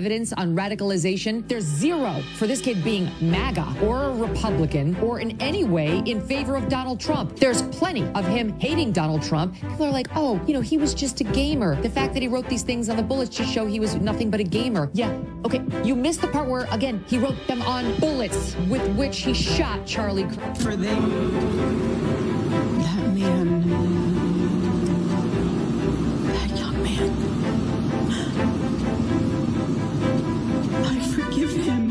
evidence on radicalization. There's zero for this kid being MAGA or a Republican or in any way in favor of Donald Trump. There's plenty of him hating Donald Trump. People are like, oh, he was just a gamer. The fact that he wrote these things on the bullets just show he was nothing but a gamer. Yeah, okay. You missed the part where, again, he wrote them on bullets with which he shot Charlie Kirk. For them, that man, that young man, I forgive him.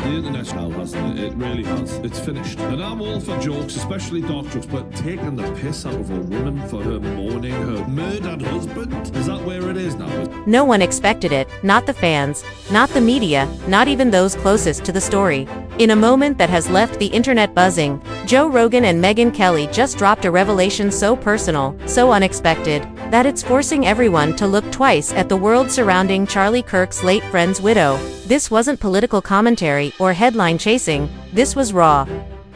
The internet now, hasn't it? It really has. It's finished. And I'm all for jokes, especially dark jokes, but taking the piss out of a woman for her mourning her murdered husband? Is that where it is now? No one expected it, not the fans, not the media, not even those closest to the story. In a moment that has left the internet buzzing, Joe Rogan and Megyn Kelly just dropped a revelation so personal, so unexpected, that it's forcing everyone to look twice at the world surrounding Charlie Kirk's late friend's widow. This wasn't political commentary or headline chasing, this was raw.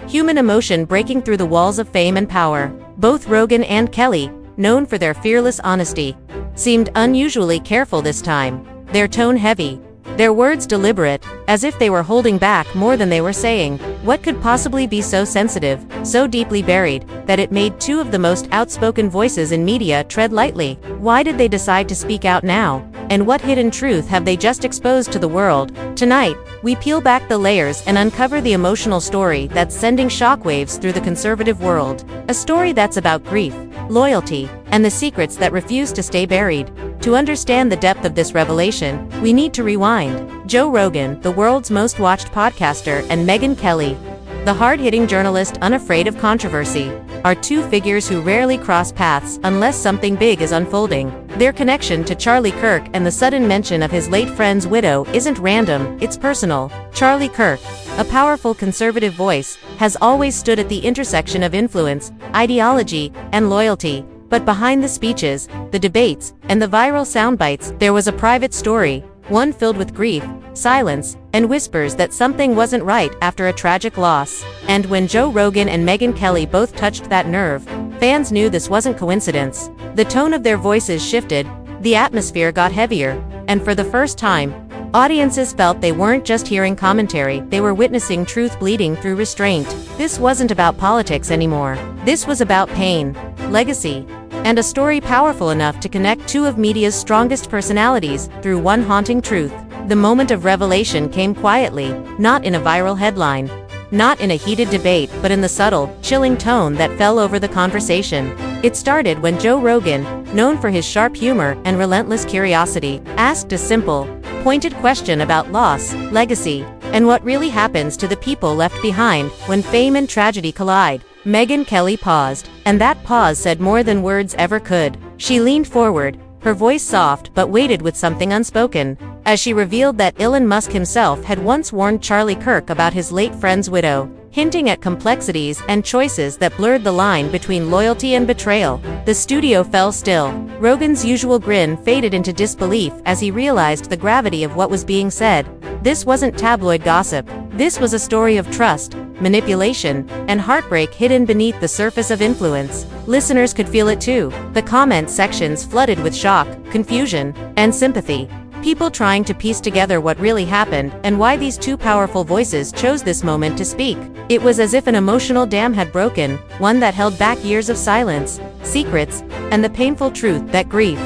Human emotion breaking through the walls of fame and power. Both Rogan and Kelly, known for their fearless honesty, seemed unusually careful this time, their tone heavy, their words deliberate, as if they were holding back more than they were saying. What could possibly be so sensitive, so deeply buried, that it made two of the most outspoken voices in media tread lightly? Why did they decide to speak out now? And what hidden truth have they just exposed to the world? Tonight, we peel back the layers and uncover the emotional story that's sending shockwaves through the conservative world. A story that's about grief, loyalty, and the secrets that refuse to stay buried. To understand the depth of this revelation, we need to rewind. Joe Rogan, the world's most watched podcaster, and Megyn Kelly, the hard-hitting journalist unafraid of controversy, are two figures who rarely cross paths unless something big is unfolding. Their connection to Charlie Kirk and the sudden mention of his late friend's widow isn't random, it's personal. Charlie Kirk, a powerful conservative voice, has always stood at the intersection of influence, ideology, and loyalty. But behind the speeches, the debates, and the viral soundbites, there was a private story, one filled with grief, silence, and whispers that something wasn't right after a tragic loss. And when Joe Rogan and Megyn Kelly both touched that nerve, fans knew this wasn't coincidence. The tone of their voices shifted, the atmosphere got heavier, and for the first time, audiences felt they weren't just hearing commentary, they were witnessing truth bleeding through restraint. This wasn't about politics anymore. This was about pain, legacy, and a story powerful enough to connect two of media's strongest personalities through one haunting truth. The moment of revelation came quietly, not in a viral headline, not in a heated debate, but in the subtle, chilling tone that fell over the conversation. It started when Joe Rogan, known for his sharp humor and relentless curiosity, asked a simple, pointed question about loss, legacy, and what really happens to the people left behind when fame and tragedy collide. Megyn Kelly paused, and that pause said more than words ever could. She leaned forward, her voice soft but weighted with something unspoken, as she revealed that Elon Musk himself had once warned Charlie Kirk about his late friend's widow, hinting at complexities and choices that blurred the line between loyalty and betrayal. The studio fell still. Rogan's usual grin faded into disbelief as he realized the gravity of what was being said. This wasn't tabloid gossip. This was a story of trust, manipulation, and heartbreak hidden beneath the surface of influence. Listeners could feel it too. The comment sections flooded with shock, confusion, and sympathy. People trying to piece together what really happened and why these two powerful voices chose this moment to speak. It was as if an emotional dam had broken, one that held back years of silence, secrets, and the painful truth that grief,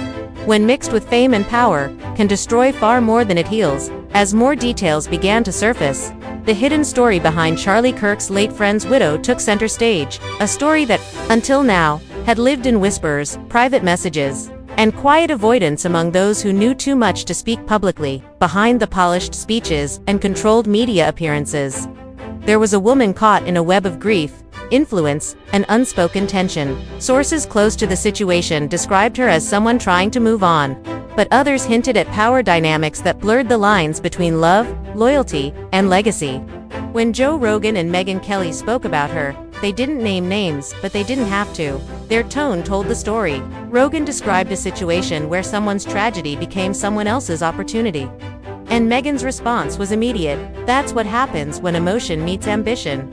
when mixed with fame and power, can destroy far more than it heals. As more details began to surface, the hidden story behind Charlie Kirk's late friend's widow took center stage, a story that, until now, had lived in whispers, private messages, and quiet avoidance among those who knew too much to speak publicly. Behind the polished speeches and controlled media appearances, there was a woman caught in a web of grief, influence, and unspoken tension. Sources close to the situation described her as someone trying to move on, but others hinted at power dynamics that blurred the lines between love, loyalty, and legacy. When Joe Rogan and Megyn Kelly spoke about her, they didn't name names, but they didn't have to. Their tone told the story. Rogan described a situation where someone's tragedy became someone else's opportunity. And Megyn's response was immediate. That's what happens when emotion meets ambition.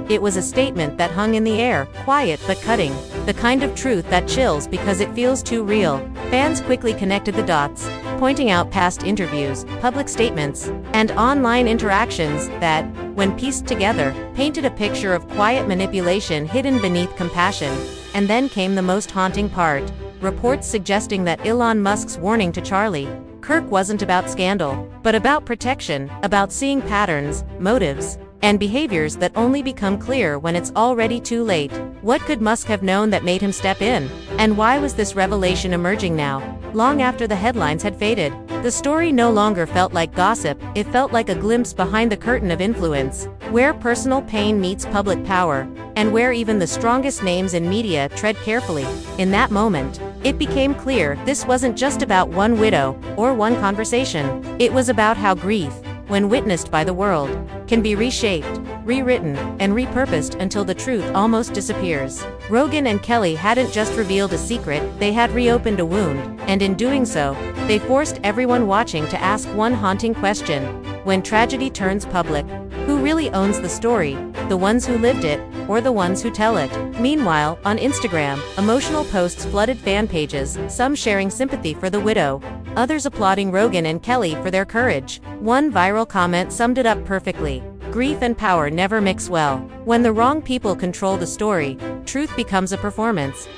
It was a statement that hung in the air, quiet but cutting, the kind of truth that chills because it feels too real. Fans quickly connected the dots, pointing out past interviews, public statements, and online interactions that, when pieced together, painted a picture of quiet manipulation hidden beneath compassion. And then came the most haunting part: reports suggesting that Elon Musk's warning to Charlie Kirk wasn't about scandal, but about protection, about seeing patterns, motives, and behaviors that only become clear when it's already too late. What could Musk have known that made him step in? And why was this revelation emerging now, long after the headlines had faded? The story no longer felt like gossip, it felt like a glimpse behind the curtain of influence, where personal pain meets public power, and where even the strongest names in media tread carefully. In that moment, it became clear this wasn't just about one widow, or one conversation. It was about how grief, when witnessed by the world, can be reshaped, rewritten, and repurposed until the truth almost disappears. Rogan and Kelly hadn't just revealed a secret, they had reopened a wound, and in doing so, they forced everyone watching to ask one haunting question: when tragedy turns public, who really owns the story, the ones who lived it, or the ones who tell it? Meanwhile, on Instagram, emotional posts flooded fan pages, some sharing sympathy for the widow, others applauding Rogan and Kelly for their courage. One viral comment summed it up perfectly: grief and power never mix well. When the wrong people control the story, truth becomes a performance.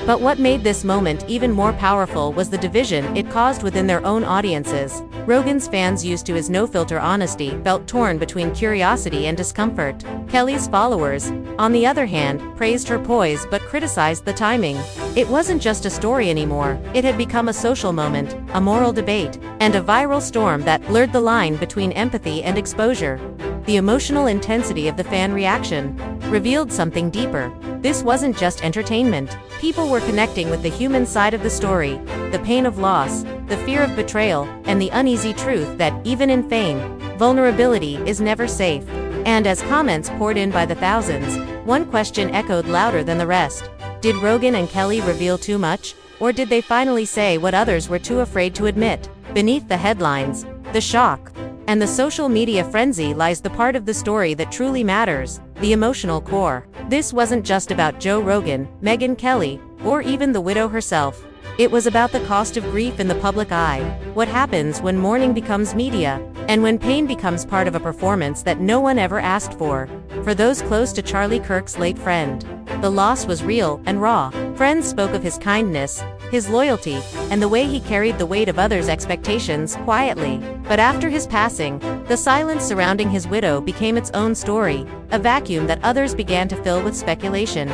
But what made this moment even more powerful was the division it caused within their own audiences. Rogan's fans, used to his no-filter honesty, felt torn between curiosity and discomfort. Kelly's followers, on the other hand, praised her poise but criticized the timing. It wasn't just a story anymore, it had become a social moment, a moral debate, and a viral storm that blurred the line between empathy and exposure. The emotional intensity of the fan reaction revealed something deeper. This wasn't just entertainment. People were connecting with the human side of the story, the pain of loss, the fear of betrayal, and the uneasy truth that, even in fame, vulnerability is never safe. And as comments poured in by the thousands, one question echoed louder than the rest: did Rogan and Kelly reveal too much? Or did they finally say what others were too afraid to admit? Beneath the headlines, the shock, and the social media frenzy lies the part of the story that truly matters: the emotional core. This wasn't just about Joe Rogan, Megyn Kelly, or even the widow herself. It was about the cost of grief in the public eye, what happens when mourning becomes media, and when pain becomes part of a performance that no one ever asked for. For those close to Charlie Kirk's late friend, the loss was real and raw. Friends spoke of his kindness, his loyalty, and the way he carried the weight of others' expectations quietly. But after his passing, the silence surrounding his widow became its own story, a vacuum that others began to fill with speculation,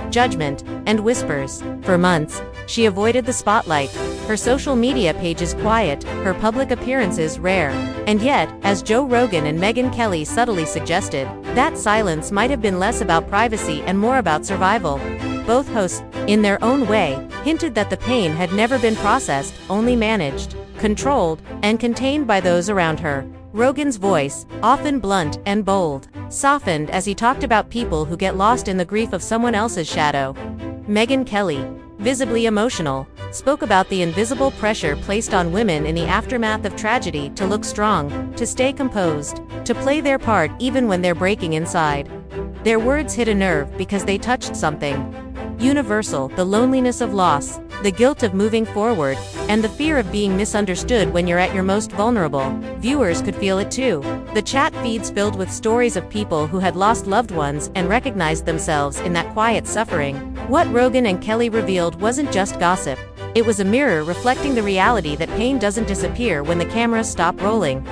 judgment, and whispers. For months, she avoided the spotlight, her social media pages quiet, her public appearances rare. And yet, as Joe Rogan and Megyn Kelly subtly suggested, that silence might have been less about privacy and more about survival. Both hosts, in their own way, hinted that the pain had never been processed, only managed, controlled, and contained by those around her. Rogan's voice, often blunt and bold, softened as he talked about people who get lost in the grief of someone else's shadow. Megyn Kelly, visibly emotional, spoke about the invisible pressure placed on women in the aftermath of tragedy to look strong, to stay composed, to play their part even when they're breaking inside. Their words hit a nerve because they touched something universal: the loneliness of loss, the guilt of moving forward, and the fear of being misunderstood when you're at your most vulnerable. Viewers could feel it too. The chat feeds filled with stories of people who had lost loved ones and recognized themselves in that quiet suffering. What Rogan and Kelly revealed wasn't just gossip. It was a mirror reflecting the reality that pain doesn't disappear when the cameras stop rolling.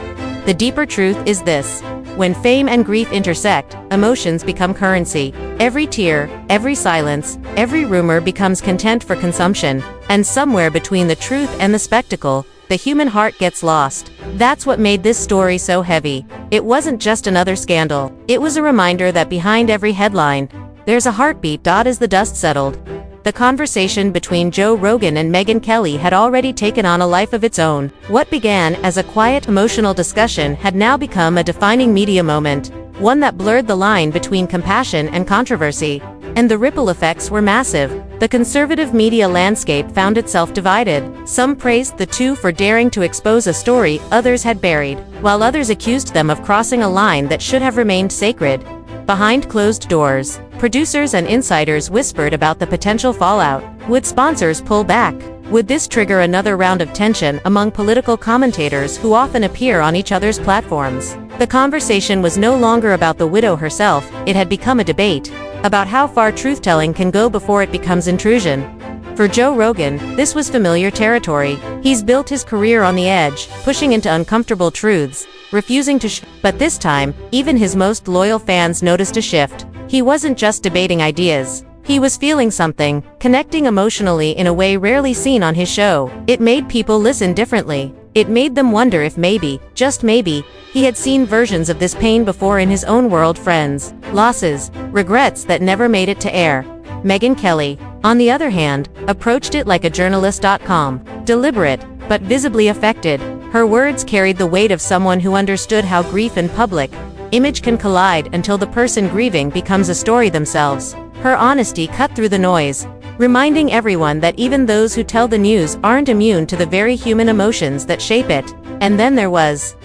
The deeper truth is this: when fame and grief intersect, emotions become currency. Every tear, every silence, every rumor becomes content for consumption. And somewhere between the truth and the spectacle, the human heart gets lost. That's what made this story so heavy. It wasn't just another scandal. It was a reminder that behind every headline, there's a heartbeat. As the dust settled, the conversation between Joe Rogan and Megyn Kelly had already taken on a life of its own. What began as a quiet, emotional discussion had now become a defining media moment, one that blurred the line between compassion and controversy. And the ripple effects were massive. The conservative media landscape found itself divided. Some praised the two for daring to expose a story others had buried, while others accused them of crossing a line that should have remained sacred. Behind closed doors, producers and insiders whispered about the potential fallout. Would sponsors pull back? Would this trigger another round of tension among political commentators who often appear on each other's platforms? The conversation was no longer about the widow herself, it had become a debate about how far truth-telling can go before it becomes intrusion. For Joe Rogan, this was familiar territory. He's built his career on the edge, pushing into uncomfortable truths, refusing to but this time, even his most loyal fans noticed a shift. He wasn't just debating ideas. He was feeling something, connecting emotionally in a way rarely seen on his show. It made people listen differently. It made them wonder if maybe, just maybe, he had seen versions of this pain before in his own world: friends, losses, regrets that never made it to air. Megyn Kelly, on the other hand, approached it like a journalist.com, deliberate, but visibly affected. Her words carried the weight of someone who understood how grief and public image can collide until the person grieving becomes a story themselves. Her honesty cut through the noise, reminding everyone that even those who tell the news aren't immune to the very human emotions that shape it. And then there was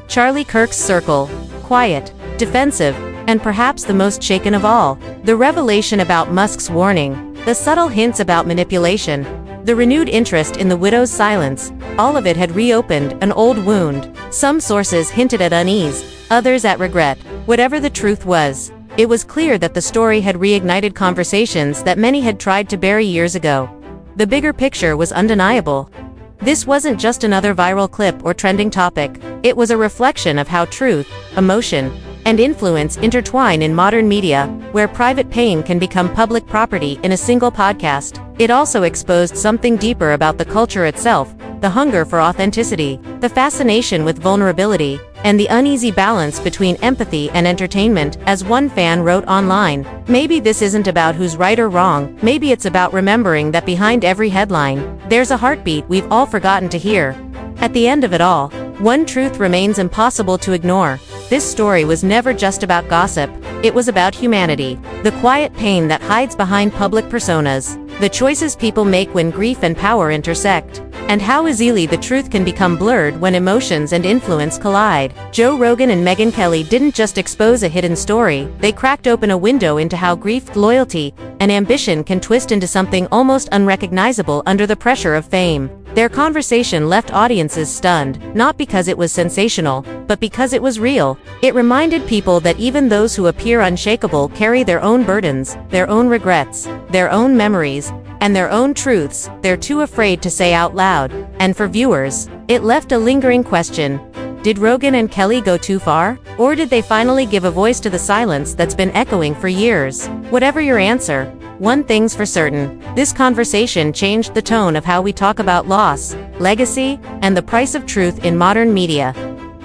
Charlie Kirk's circle, quiet, defensive, and perhaps the most shaken of all. The revelation about Musk's warning, the subtle hints about manipulation, the renewed interest in the widow's silence, all of it had reopened an old wound. Some sources hinted at unease, others at regret. Whatever the truth was, it was clear that the story had reignited conversations that many had tried to bury years ago. The bigger picture was undeniable. This wasn't just another viral clip or trending topic. It was a reflection of how truth, emotion, and influence intertwine in modern media, where private pain can become public property in a single podcast. It also exposed something deeper about the culture itself: the hunger for authenticity, the fascination with vulnerability, and the uneasy balance between empathy and entertainment. As one fan wrote online, "Maybe this isn't about who's right or wrong, maybe it's about remembering that behind every headline, there's a heartbeat we've all forgotten to hear." At the end of it all, one truth remains impossible to ignore. This story was never just about gossip, it was about humanity, the quiet pain that hides behind public personas, the choices people make when grief and power intersect, and how easily the truth can become blurred when emotions and influence collide. Joe Rogan and Megyn Kelly didn't just expose a hidden story, they cracked open a window into how grief, loyalty, and ambition can twist into something almost unrecognizable under the pressure of fame. Their conversation left audiences stunned, not because it was sensational, but because it was real. It reminded people that even those who appear unshakable carry their own burdens, their own regrets, their own memories, and their own truths they're too afraid to say out loud. And for viewers, it left a lingering question. Did Rogan and Kelly go too far? Or did they finally give a voice to the silence that's been echoing for years? Whatever your answer, one thing's for certain: this conversation changed the tone of how we talk about loss, legacy, and the price of truth in modern media.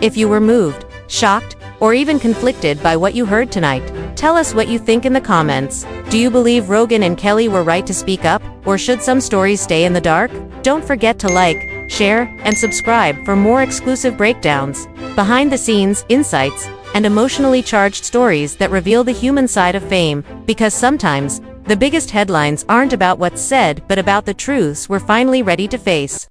If you were moved, shocked, or even conflicted by what you heard tonight, tell us what you think in the comments. Do you believe Rogan and Kelly were right to speak up, or should some stories stay in the dark? Don't forget to like, share, and subscribe for more exclusive breakdowns, behind-the-scenes insights, and emotionally charged stories that reveal the human side of fame, because sometimes, the biggest headlines aren't about what's said but about the truths we're finally ready to face.